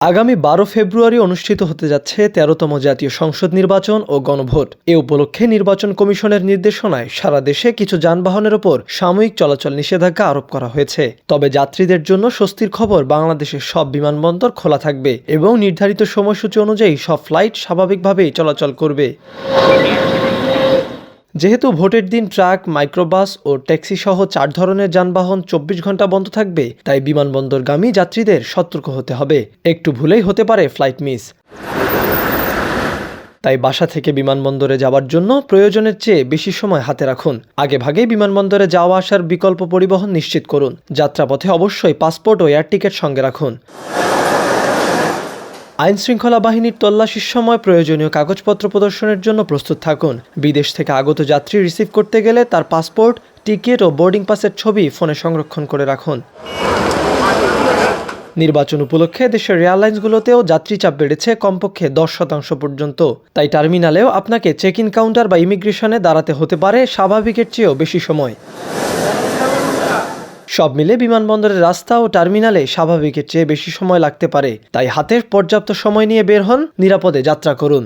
আগামী ১২ ফেব্রুয়ারি অনুষ্ঠিত হতে যাচ্ছে ১৩তম জাতীয় সংসদ নির্বাচন ও গণভোট। এ উপলক্ষে নির্বাচন কমিশনের নির্দেশনায় সারা দেশে কিছু যানবাহনের ওপর সাময়িক চলাচল নিষেধাজ্ঞা আরোপ করা হয়েছে। তবে যাত্রীদের জন্য স্বস্তির খবর, বাংলাদেশের সব বিমানবন্দর খোলা থাকবে এবং নির্ধারিত সময়সূচি অনুযায়ী সব ফ্লাইট স্বাভাবিকভাবেই চলাচল করবে। যেহেতু ভোটের দিন ট্রাক, মাইক্রোবাস ও ট্যাক্সি সহ ৪ ধরনের যানবাহন ২৪ ঘন্টা বন্ধ থাকবে, তাই বিমানবন্দরগামী যাত্রীদের সতর্ক হতে হবে। একটু ভুলেই হতে পারে ফ্লাইট মিস। তাই বাসা থেকে বিমানবন্দরে যাওয়ার জন্য প্রয়োজনের চেয়ে বেশি সময় হাতে রাখুন। আগেভাগেই বিমানবন্দরে যাওয়া আসার বিকল্প পরিবহন নিশ্চিত করুন। যাত্রাপথে অবশ্যই পাসপোর্ট ও এয়ার টিকিট সঙ্গে রাখুন। আইনশৃঙ্খলা বাহিনীর তল্লাশির সময় প্রয়োজনীয় কাগজপত্র প্রদর্শনের জন্য প্রস্তুত থাকুন। বিদেশ থেকে আগত যাত্রী রিসিভ করতে গেলে তার পাসপোর্ট, টিকিট ও বোর্ডিং পাসের ছবি ফোনে সংরক্ষণ করে রাখুন। নির্বাচন উপলক্ষে দেশের এয়ারলাইন্সগুলোতেও যাত্রী চাপ বেড়েছে কমপক্ষে ১০% পর্যন্ত। তাই টার্মিনালেও আপনাকে চেক ইন কাউন্টার বা ইমিগ্রেশনে দাঁড়াতে হতে পারে স্বাভাবিকের চেয়েও বেশি সময়। সব মিলে বিমানবন্দরের রাস্তা ও টার্মিনালে স্বাভাবিকের চেয়ে বেশি সময় লাগতে পারে। তাই হাতে পর্যাপ্ত সময় নিয়ে বের হন, নিরাপদে যাত্রা করুন।